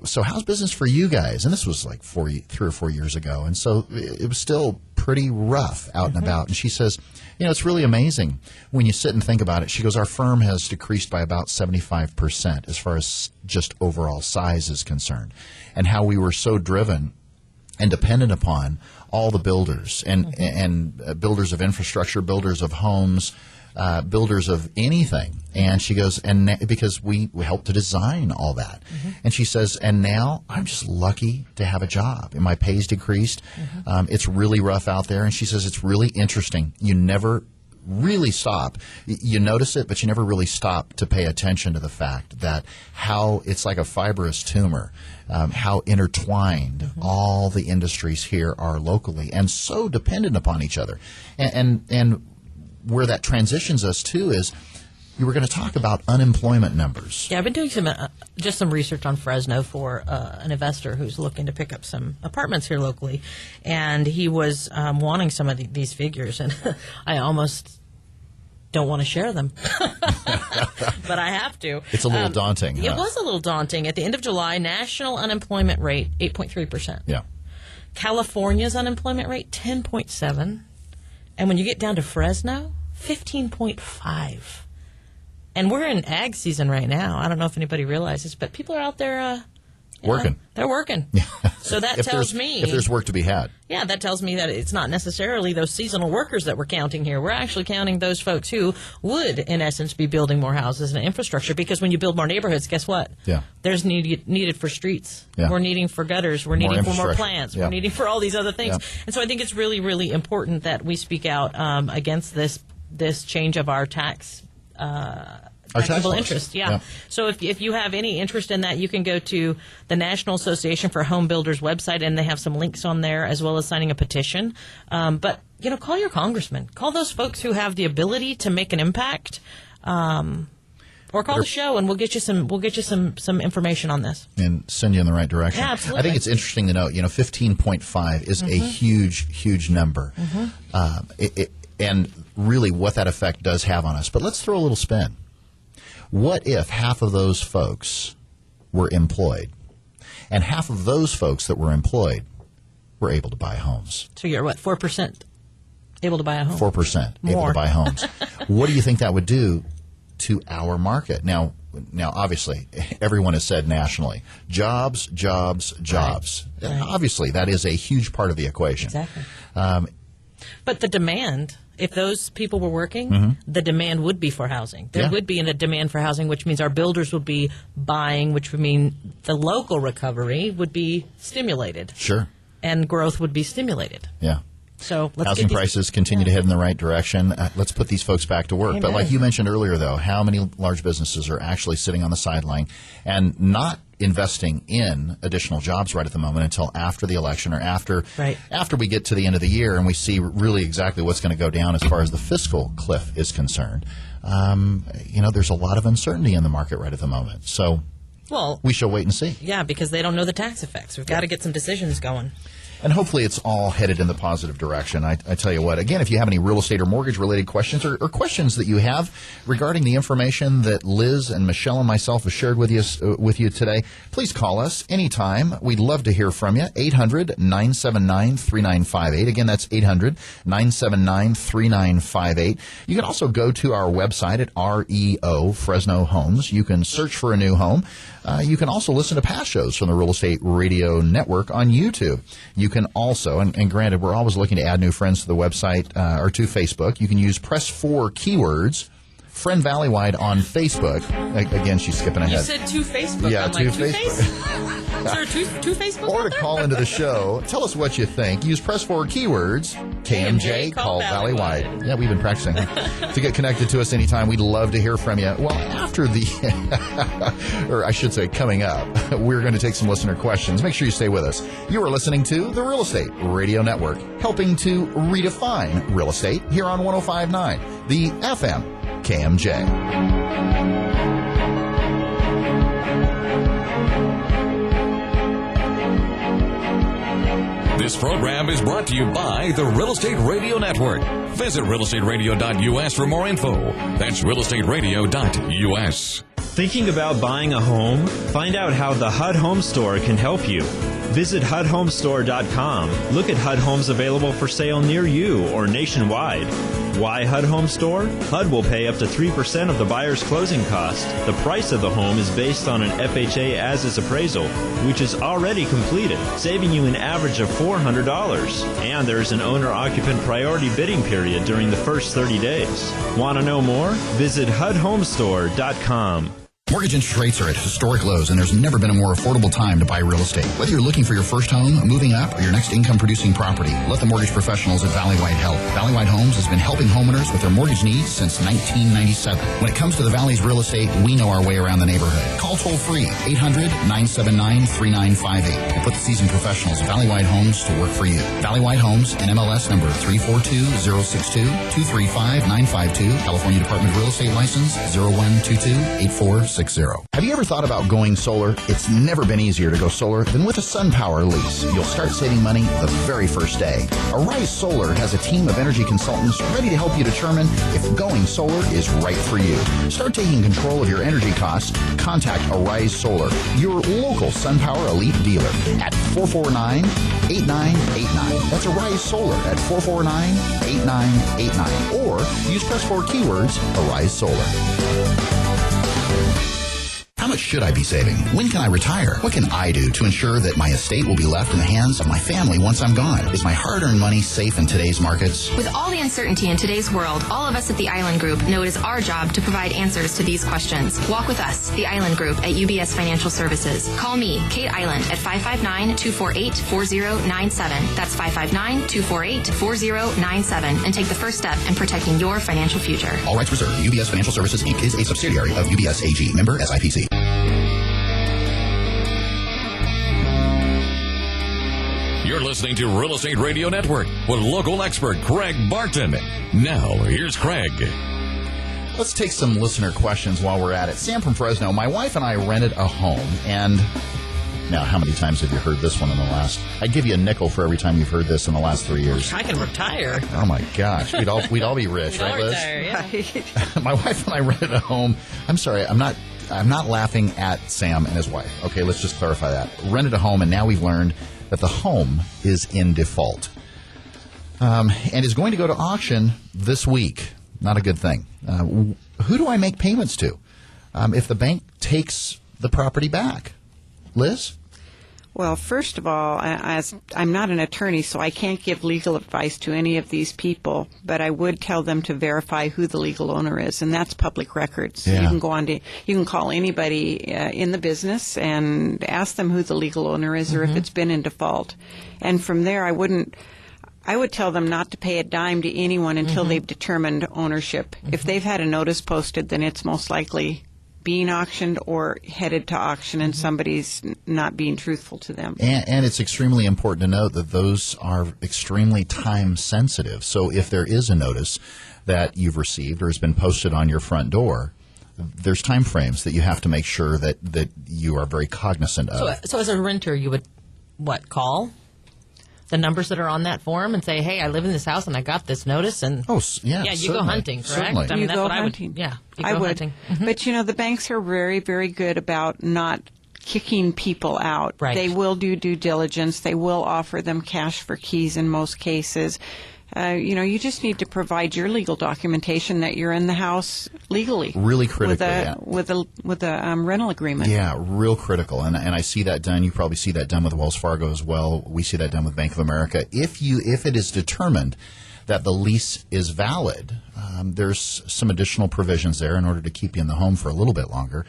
so how's business for you guys? And this was like 3 or 4 years ago, and so it was still pretty rough out and about. And she says, it's really amazing when you sit and think about it. She goes, our firm has decreased by about 75% as far as just overall size is concerned, and how we were so driven and dependent upon all the builders and builders of infrastructure, builders of homes, builders of anything. And she goes, because we helped to design all that. And she says, and now I'm just lucky to have a job and my pay's decreased. It's really rough out there. And she says, it's really interesting. You never really stop. You notice it, but you never really stop to pay attention to the fact that how it's like a fibrous tumor, how intertwined all the industries here are locally and so dependent upon each other. And where that transitions us to is you were going to talk about unemployment numbers. Yeah, I've been doing some research on Fresno for an investor who's looking to pick up some apartments here locally, and he was wanting some of these figures, and I almost don't want to share them, but I have to. It's a little daunting. It was a little daunting. At the end of July, national unemployment rate 8.3%. Yeah. California's unemployment rate 10.7%. And when you get down to Fresno, 15.5. And we're in ag season right now. I don't know if anybody realizes, but people are out there working. They're working. So that tells me, if there's work to be had. Yeah, that tells me that it's not necessarily those seasonal workers that we're counting here. We're actually counting those folks who would, in essence, be building more houses and infrastructure. Because when you build more neighborhoods, guess what? Yeah. There's needed for streets. Yeah. We're needing for gutters. We're needing for more plants. Yeah. We're needing for all these other things. Yeah. And so I think it's really, really important that we speak out against this change of our tax. Taxable interest, yeah. So if you have any interest in that, you can go to the National Association for Home Builders website, and they have some links on there, as well as signing a petition. But call your congressman, call those folks who have the ability to make an impact, or call the show, and we'll get you some information on this and send you in the right direction. Yeah, absolutely. I think it's interesting to note, 15.5 is a huge number, and really what that effect does have on us. But let's throw a little spin. What if half of those folks were employed, and half of those folks that were employed were able to buy homes? So you're 4% able to buy a home? 4% able to buy homes. What do you think that would do to our market? Now, now, obviously, everyone has said nationally, jobs, jobs, jobs. Right. Obviously, that is a huge part of the equation. Exactly. But the demand, if those people were working, the demand would be for housing. There would be a demand for housing, which means our builders would be buying, which would mean the local recovery would be stimulated. Sure. And growth would be stimulated. Yeah. So let's housing get prices continue to head in the right direction. Let's put these folks back to work. Amen. But like you mentioned earlier, though, how many large businesses are actually sitting on the sideline and not investing in additional jobs right at the moment until after the election or after we get to the end of the year and we see really exactly what's going to go down as far as the fiscal cliff is concerned. There's a lot of uncertainty in the market right at the moment. So we shall wait and see. Yeah, because they don't know the tax effects. We've got to get some decisions going. And hopefully it's all headed in the positive direction. I tell you what, again, if you have any real estate or mortgage-related questions or questions that you have regarding the information that Liz and Michelle and myself have shared with you today, please call us anytime. We'd love to hear from you. 800-979-3958. Again, that's 800-979-3958. You can also go to our website at REO, Fresno Homes. You can search for a new home. You can also listen to past shows from the Real Estate Radio Network on YouTube. You can also, and granted, we're always looking to add new friends to the website or to Facebook. You can use Press 4 keywords, Friend Valleywide on Facebook. Again, she's skipping ahead. You said to Facebook. Yeah, I'm to like, Facebook. Is there two Facebook? Or to call into the show. Tell us what you think. Use Press 4 keywords, KMJ, call Valleywide. Yeah, we've been practicing. To get connected to us anytime, we'd love to hear from you. Well, after or I should say coming up, we're going to take some listener questions. Make sure you stay with us. You are listening to the Real Estate Radio Network, helping to redefine real estate here on 105.9, the FM KMJ. This program is brought to you by the Real Estate Radio Network. Visit realestateradio.us for more info. That's realestateradio.us. Thinking about buying a home? Find out how the HUD Home Store can help you. Visit HUDHomestore.com. Look at HUD homes available for sale near you or nationwide. Why HUD Home Store? HUD will pay up to 3% of the buyer's closing cost. The price of the home is based on an FHA as-is appraisal, which is already completed, saving you an average of $400. And there is an owner-occupant priority bidding period during the first 30 days. Want to know more? Visit HUDHomestore.com. Mortgage interest rates are at historic lows, and there's never been a more affordable time to buy real estate. Whether you're looking for your first home, moving up, or your next income-producing property, let the mortgage professionals at Valleywide help. Valleywide Homes has been helping homeowners with their mortgage needs since 1997. When it comes to the Valley's real estate, we know our way around the neighborhood. Call toll-free, 800-979-3958. We'll put the seasoned professionals at Valleywide Homes to work for you. Valleywide Homes, NMLS number 342062, 235-952, California Department of Real Estate License 0122-8460. Have you ever thought about going solar? It's never been easier to go solar than with a SunPower lease. You'll start saving money the very first day. Arise Solar has a team of energy consultants ready to help you determine if going solar is right for you. Start taking control of your energy costs. Contact Arise Solar, your local SunPower Elite dealer at 449-8989. That's Arise Solar at 449-8989. Or use Press 4 keywords, Arise Solar. How much should I be saving? When can I retire? What can I do to ensure that my estate will be left in the hands of my family once I'm gone? Is my hard-earned money safe in today's markets? With all the uncertainty in today's world, all of us at the Island Group know it is our job to provide answers to these questions. Walk with us, the Island Group at UBS Financial Services. Call me, Kate Island, at 559-248-4097. That's 559-248-4097, and take the first step in protecting your financial future. All rights reserved. UBS Financial Services, Inc. is a subsidiary of UBS AG. Member SIPC. You're listening to Real Estate Radio Network with local expert Craig Barton. Now, here's Craig. Let's take some listener questions while we're at it. Sam from Fresno. My wife and I rented a home, and now how many times have you heard this one in the last? I'd give you a nickel for every time you've heard this in the last 3 years. I can retire. Oh my gosh, we'd all be rich, We'd all right, Liz? retire, yeah. My wife and I rented a home. I'm sorry, I'm not laughing at Sam and his wife. Okay, let's just clarify that. Rented a home, and now we've learned that the home is in default and is going to go to auction this week. Not a good thing. Who do I make payments to? if the bank takes the property back? Liz? Well, first of all, as I'm not an attorney, so I can't give legal advice to any of these people, but I would tell them to verify who the legal owner is, and that's public records. Yeah. You can call anybody in the business and ask them who the legal owner is or if it's been in default. And from there, I would tell them not to pay a dime to anyone until they've determined ownership. If they've had a notice posted, then it's most likely being auctioned or headed to auction, and somebody's not being truthful to them. And it's extremely important to note that those are extremely time sensitive. So if there is a notice that you've received or has been posted on your front door, there's time frames that you have to make sure that you are very cognizant of. So as a renter, you would, call the numbers that are on that form and say, hey, I live in this house and I got this notice, and you certainly go hunting, correct? Certainly. I mean, You that's go what hunting. I would. I would. Hunting. But, the banks are very, very good about not kicking people out. Right. They will do due diligence. They will offer them cash for keys in most cases. You just need to provide your legal documentation that you're in the house legally. Really critically, with a rental agreement. Yeah, real critical, and I see that done. You probably see that done with Wells Fargo as well. We see that done with Bank of America. If it is determined that the lease is valid, there's some additional provisions there in order to keep you in the home for a little bit longer.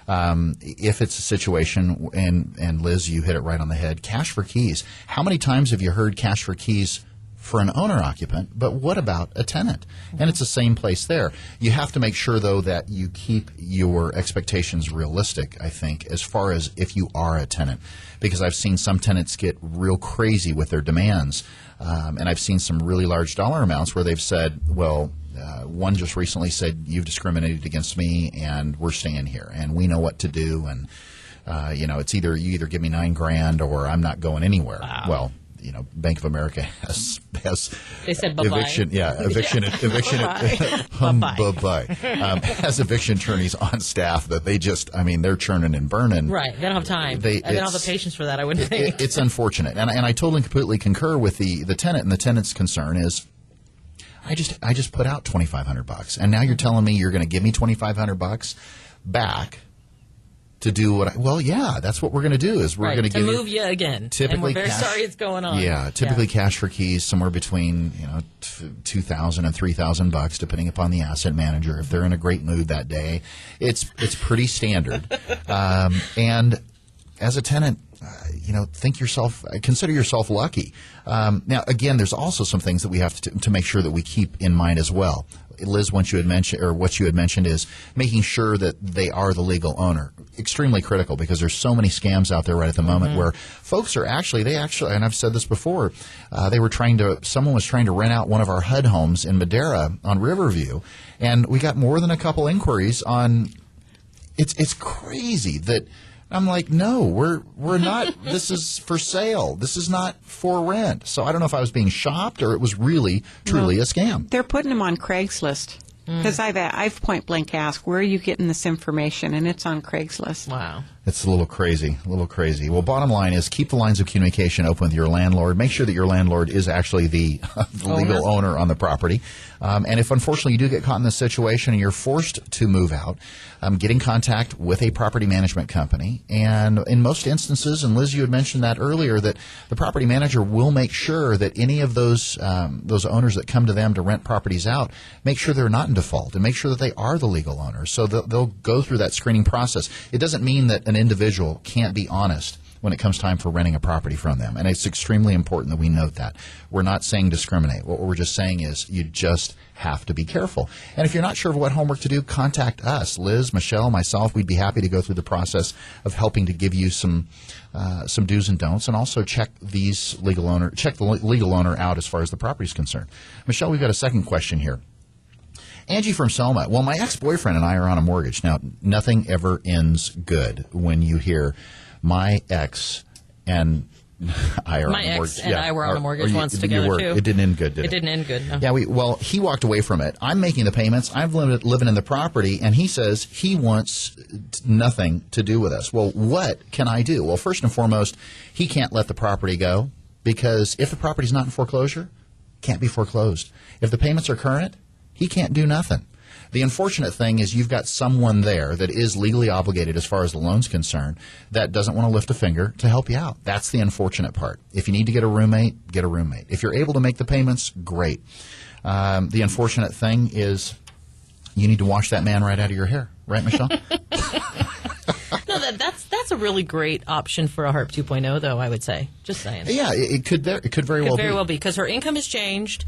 If it's a situation, and Liz, you hit it right on the head, cash for keys. How many times have you heard cash for keys for an owner-occupant, but what about a tenant? And it's the same place there. You have to make sure, though, that you keep your expectations realistic, I think, as far as if you are a tenant. Because I've seen some tenants get real crazy with their demands, and I've seen some really large dollar amounts where they've said, well, one just recently said, you've discriminated against me, and we're staying here, and we know what to do, and, it's either you give me $9,000 or I'm not going anywhere. Wow. Well, Bank of America has They said bye-bye. eviction Bye-bye. Has eviction attorneys on staff that they just, they're churning and burning. Right. They don't have time. They don't have the patience for that, I wouldn't think. It's unfortunate. And I totally and completely concur with the tenant, and the tenant's concern is, I just put out $2,500, and now you're telling me you're going to give me $2,500 back to do what that's what we're going to do, is we're going to give move you again. Typically, and we're very sorry it's going on. Yeah, typically cash for keys somewhere between $2,000 and $3,000, depending upon the asset manager. If they're in a great mood that day, it's pretty standard. And as a tenant, consider yourself lucky. Now, again, there's also some things that we have to make sure that we keep in mind as well. Liz, what you had mentioned is making sure that they are the legal owner. Extremely critical, because there's so many scams out there right at the moment where folks are actually, and I've said this before, someone was trying to rent out one of our HUD homes in Madera on Riverview, and we got more than a couple inquiries on, it's crazy that, I'm like, no, we're not. This is for sale. This is not for rent. So I don't know if I was being shopped or it was really, truly a scam. They're putting them on Craigslist. Because I've point blank asked, where are you getting this information? And it's on Craigslist. Wow. It's a little crazy, Well, bottom line is keep the lines of communication open with your landlord. Make sure that your landlord is actually the legal owner on the property. And if, unfortunately, you do get caught in this situation and you're forced to move out, get in contact with a property management company. And in most instances, and Liz, you had mentioned that earlier, that the property manager will make sure that any of those owners that come to them to rent properties out, make sure they're not in default and make sure that they are the legal owner. So they'll go through that screening process. It doesn't mean that an individual can't be honest when it comes time for renting a property from them. And it's extremely important that we note that. We're not saying discriminate. What we're just saying is you just have to be careful. And if you're not sure of what homework to do, contact us. Liz, Michelle, myself, we'd be happy to go through the process of helping to give you some do's and don'ts, and also check the legal owner out as far as the property is concerned. Michelle, we've got a second question here. Angie from Selma. Well, my ex-boyfriend and I are on a mortgage. Now, nothing ever ends good when you hear my ex and I are on a mortgage. My ex and I were on a mortgage once together, too. It didn't end good, did it? It didn't end good, no. Yeah, he walked away from it. I'm making the payments. I'm living in the property, and he says he wants nothing to do with us. Well, what can I do? Well, first and foremost, he can't let the property go, because if the property's not in foreclosure, it can't be foreclosed. If the payments are current, he can't do nothing. The unfortunate thing is you've got someone there that is legally obligated as far as the loan's concerned that doesn't want to lift a finger to help you out. That's the unfortunate part. If you need to get a roommate, get a roommate. If you're able to make the payments, great. The unfortunate thing is you need to wash that man right out of your hair. Right, Michelle? No, that's a really great option for a HARP 2.0, though, I would say. Just saying. Yeah, it could very well be. Because her income has changed.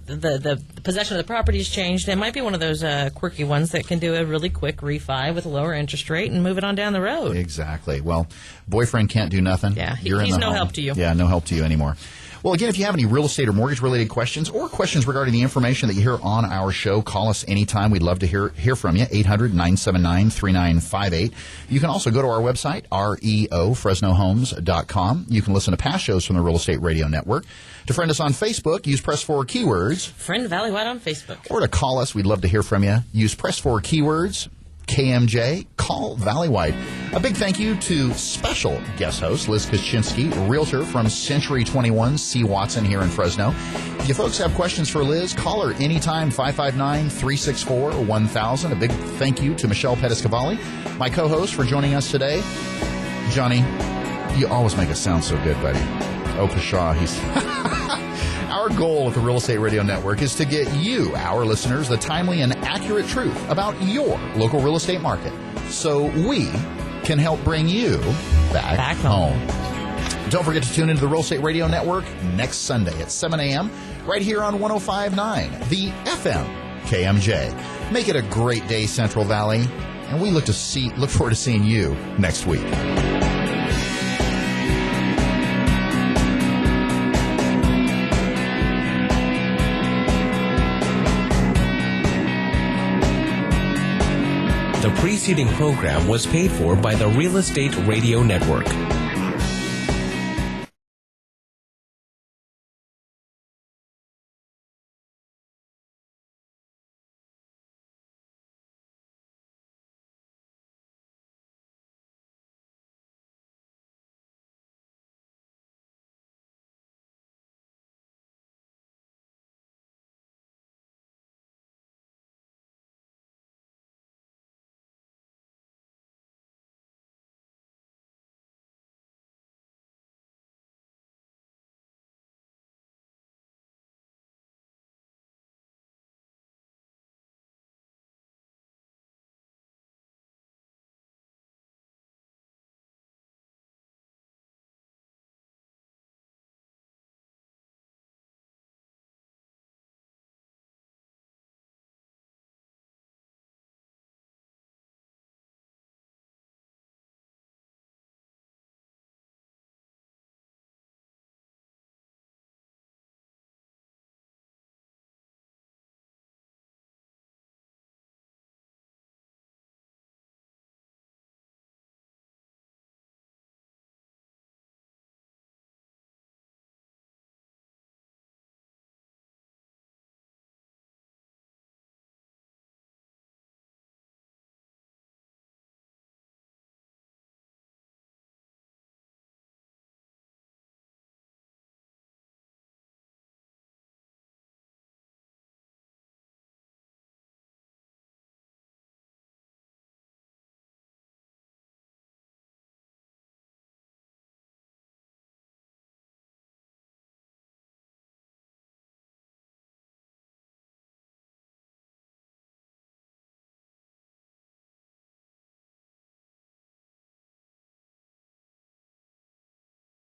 The possession of the property has changed. It might be one of those quirky ones that can do a really quick refi with a lower interest rate and move it on down the road. Exactly. Well, boyfriend can't do nothing. Yeah, You're he's in the no home. help to you. Yeah, no help to you anymore. Well, again, if you have any real estate or mortgage-related questions or questions regarding the information that you hear on our show, call us anytime. We'd love to hear from you, 800-979-3958. You can also go to our website, reofresnohomes.com. You can listen to past shows from the Real Estate Radio Network. To friend us on Facebook, use press forward keywords. Friend Valley White on Facebook. Or to call us, we'd love to hear from you. Use press forward keywords. KMJ, call Valley White. A big thank you to special guest host Liz Kuchinski, realtor from Century 21 C. Watson here in Fresno. If you folks have questions for Liz, call her anytime, 559-364-1000. A big thank you to Michelle Pettis-Cavalli, my co-host, for joining us today. Johnny, you always make us sound so good, buddy. Oh, Pshaw, he's... Our goal with the Real Estate Radio Network is to get you, our listeners, the timely and accurate truth about your local real estate market so we can help bring you back home. Don't forget to tune into the Real Estate Radio Network next Sunday at 7 a.m. right here on 105.9, the FM KMJ. Make it a great day, Central Valley, and we look forward to seeing you next week. The preceding program was paid for by the Real Estate Radio Network.